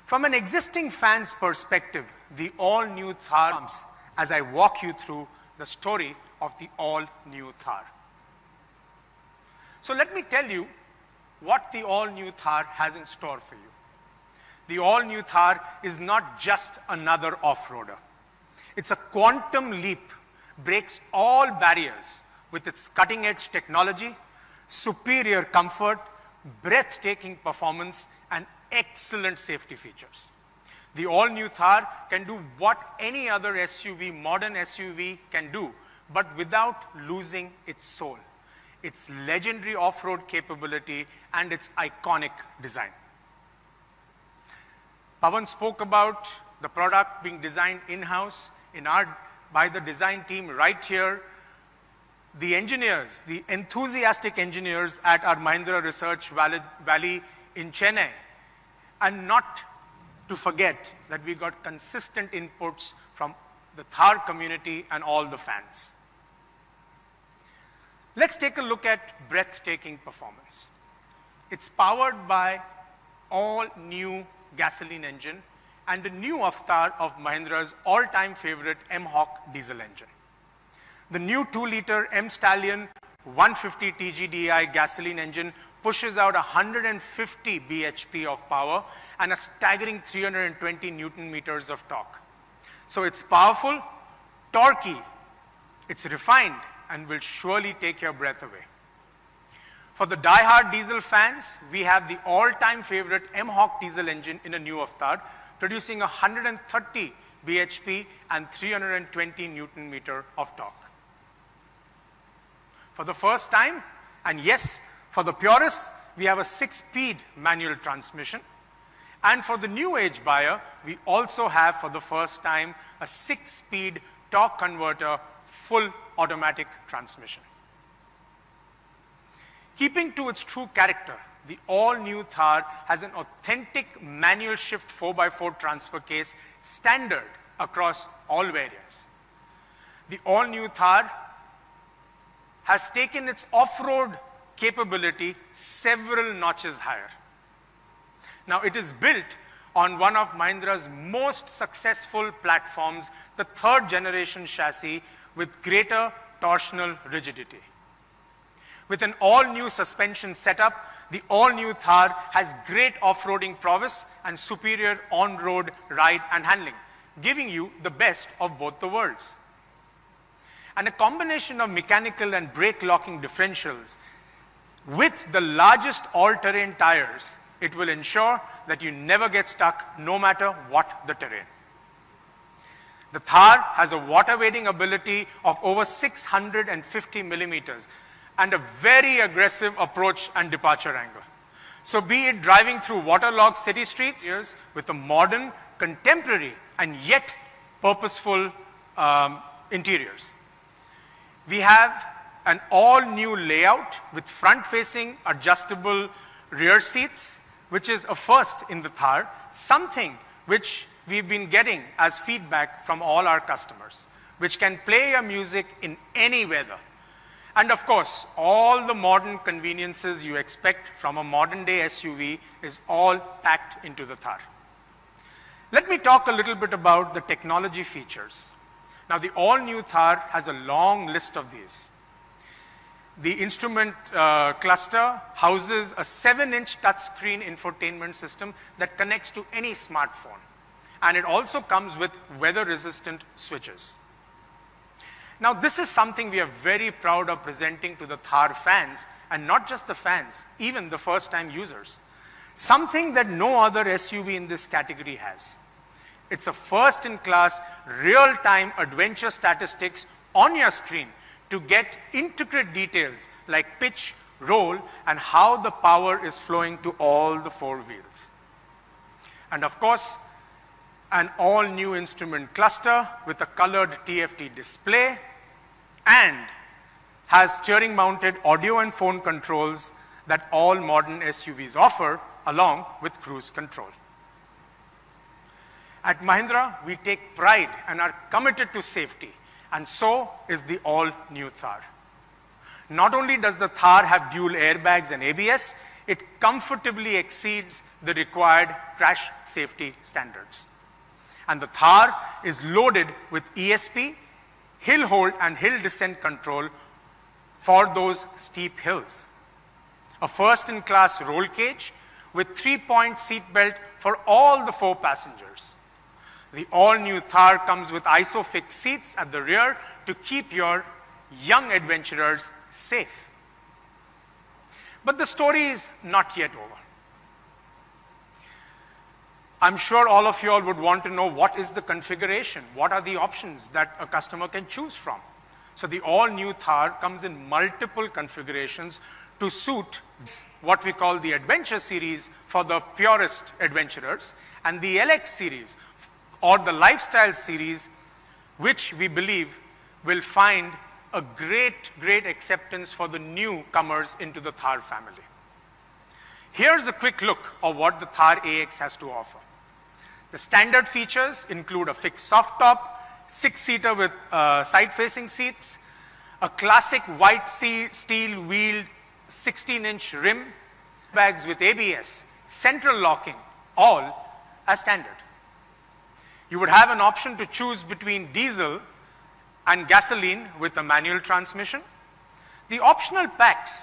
From an existing fan's perspective, the all-new Thar comes as I walk you through the story of the all-new Thar. So let me tell you what the all-new Thar has in store for you. The all-new Thar is not just another off-roader. It's a quantum leap, breaks all barriers with its cutting-edge technology, superior comfort, breathtaking performance, and excellent safety features. The all-new Thar can do what any other SUV, modern SUV, can do, but without losing its soul, its legendary off-road capability, and its iconic design. Pawan spoke about the product being designed in-house by the design team right here. The engineers, the enthusiastic engineers at our Mahindra Research Valley in Chennai. And not to forget that we got consistent inputs from the Thar community and all the fans. Let's take a look at breathtaking performance. It's powered by all-new gasoline engine and the new avatar of Mahindra's all-time favorite M-Hawk diesel engine. The new 2-liter M-Stallion 150 TGDI gasoline engine pushes out 150 bhp of power and a staggering 320 Newton meters of torque. So it's powerful, torquey, it's refined, and will surely take your breath away. For the die-hard diesel fans, we have the all-time favorite M-Hawk diesel engine in a new avatar, producing 130 bhp and 320 Newton meter of torque. For the first time, and yes, for the purists, we have a 6-speed manual transmission. And for the new age buyer, we also have, for the first time, a 6-speed torque converter, full automatic transmission. Keeping to its true character, the all-new Thar has an authentic manual shift 4x4 transfer case standard across all variants. The all-new Thar has taken its off-road capability several notches higher. Now, it is built on one of Mahindra's most successful platforms, the 3rd generation chassis with greater torsional rigidity. With an all-new suspension setup, the all-new Thar has great off-roading prowess and superior on-road ride and handling, giving you the best of both the worlds. And a combination of mechanical and brake locking differentials with the largest all-terrain tires, it will ensure that you never get stuck no matter what the terrain. The Thar has a water wading ability of over 650 millimeters and a very aggressive approach and departure angle. So be it driving through waterlogged city streets with a modern, contemporary, and yet purposeful interiors. We have an all-new layout with front-facing adjustable rear seats, which is a first in the Thar, something which we've been getting as feedback from all our customers, which can play your music in any weather. And of course, all the modern conveniences you expect from a modern-day SUV is all packed into the Thar. Let me talk a little bit about the technology features. Now, the all-new Thar has a long list of these. The instrument cluster houses a 7-inch touchscreen infotainment system that connects to any smartphone. And it also comes with weather-resistant switches. Now, this is something we are very proud of presenting to the Thar fans, and not just the fans, even the first-time users. Something that no other SUV in this category has. It's a first-in-class, real-time adventure statistics on your screen to get intricate details like pitch, roll, and how the power is flowing to all the 4 wheels. And of course, an all-new instrument cluster with a colored TFT display and has steering-mounted audio and phone controls that all modern SUVs offer, along with cruise control. At Mahindra, we take pride and are committed to safety, and so is the all-new Thar. Not only does the Thar have dual airbags and ABS, it comfortably exceeds the required crash safety standards. And the Thar is loaded with ESP, hill hold and hill descent control for those steep hills. A first-in-class roll cage with 3-point seat belt for all the 4 passengers. The all-new Thar comes with ISOFIX seats at the rear to keep your young adventurers safe. But the story is not yet over. I'm sure all of you all would want to know what is the configuration, what are the options that a customer can choose from. So the all-new Thar comes in multiple configurations to suit what we call the Adventure series for the purest adventurers, and the LX series or the Lifestyle series, which we believe will find a great acceptance for the newcomers into the Thar family. Here's a quick look of what the Thar AX has to offer. The standard features include a fixed soft top, 6-seater with side-facing seats, a classic white steel wheeled 16-inch rim, bags with ABS, central locking, all as standard. You would have an option to choose between diesel and gasoline with a manual transmission. The optional packs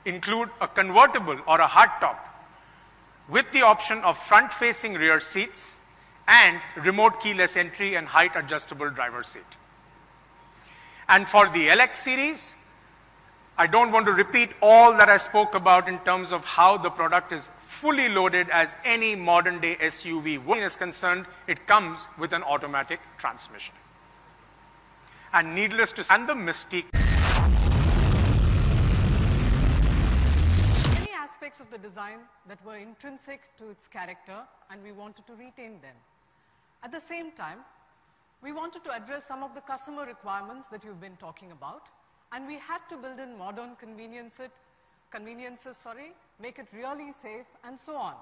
include a convertible or a hardtop with the option of front-facing rear seats and remote keyless entry and height adjustable driver's seat. And for the LX series, I don't want to repeat all that I spoke about in terms of how the product is fully loaded as any modern day SUV. When is concerned, it comes with an automatic transmission. And needless to say, and the mystique. Many aspects of the design that were intrinsic to its character, and we wanted to retain them. At the same time, we wanted to address some of the customer requirements that you've been talking about, and we had to build in modern conveniences, make it really safe, and so on.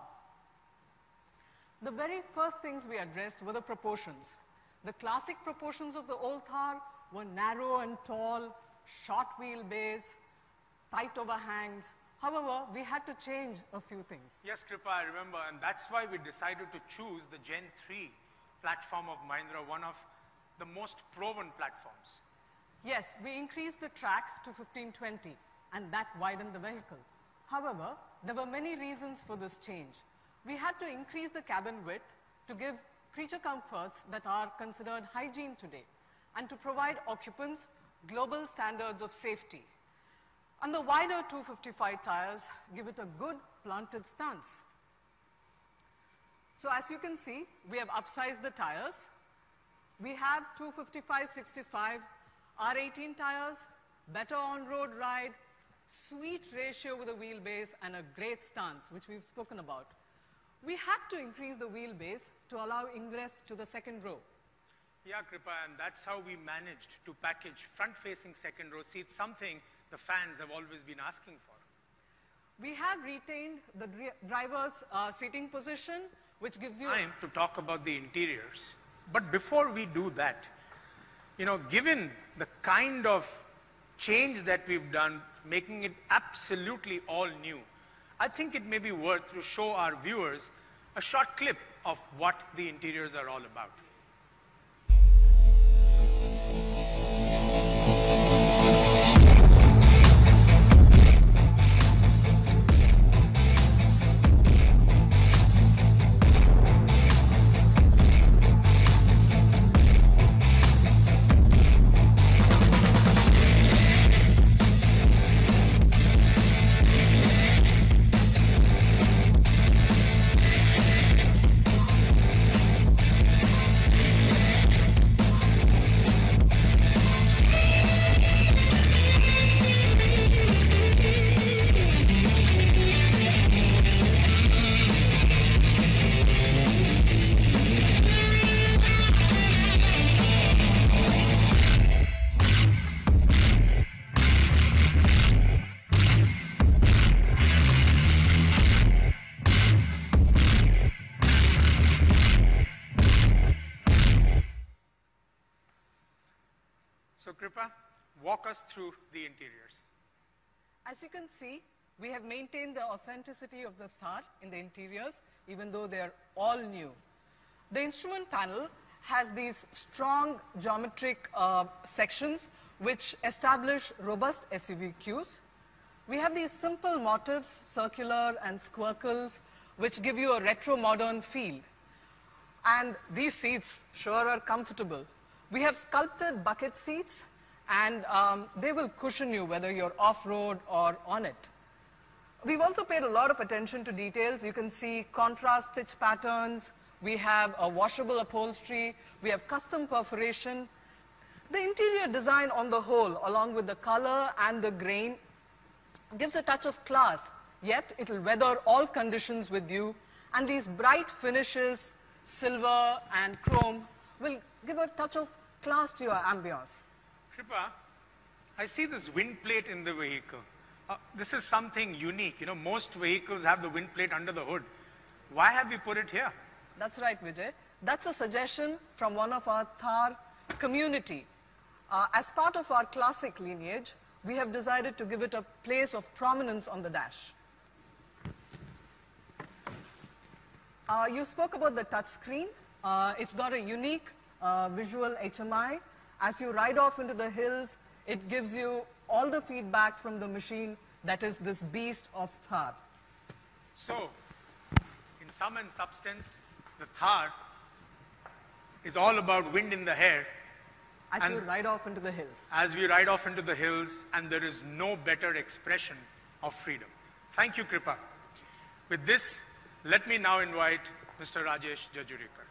The very first things we addressed were the proportions. The classic proportions of the old Thar were narrow and tall, short wheelbase, tight overhangs. However, we had to change a few things. Yes, Kripa, I remember, and that's why we decided to choose the Gen 3 platform of Mahindra, one of the most proven platforms. Yes, we increased the track to 1520, and that widened the vehicle. However, there were many reasons for this change. We had to increase the cabin width to give creature comforts that are considered hygiene today, and to provide occupants global standards of safety. And the wider 255 tires give it a good planted stance. So as you can see, we have upsized the tires. We have 255/65 R18 tires, better on-road ride, sweet ratio with the wheelbase, and a great stance, which we've spoken about. We had to increase the wheelbase to allow ingress to the second row. Yeah, Kripa, and that's how we managed to package front-facing second row seats, something the fans have always been asking for. We have retained the driver's seating position, which gives you time to talk about the interiors. But before we do that, you know, given the kind of change that we've done, making it absolutely all new, I think it may be worth to show our viewers a short clip of what the interiors are all about. So Kripa, walk us through the interiors. As you can see, we have maintained the authenticity of the Thar in the interiors even though they are all new. The instrument panel has these strong geometric sections which establish robust SUV cues. We have these simple motifs, circular and squircles, which give you a retro-modern feel. And these seats sure are comfortable. We have sculpted bucket seats, and they will cushion you whether you're off-road or on it. We've also paid a lot of attention to details. You can see contrast stitch patterns. We have a washable upholstery. We have custom perforation. The interior design on the whole, along with the color and the grain, gives a touch of class, yet it will weather all conditions with you. And these bright finishes, silver and chrome, will give a touch of class to your ambience. Kripa, I see this wind plate in the vehicle. This is something unique. You know, most vehicles have the wind plate under the hood. Why have we put it here? That's right, Vijay. That's a suggestion from one of our Thar community. As part of our classic lineage, we have decided to give it a place of prominence on the dash. You spoke about the touch screen. It's got a unique visual HMI. As you ride off into the hills, it gives you all the feedback from the machine that is this beast of Thar. So, in sum and substance, the Thar is all about wind in the hair. As you ride off into the hills. As we ride off into the hills, and there is no better expression of freedom. Thank you, Kripa. With this, let me now invite Mr. Rajesh Jajurikar.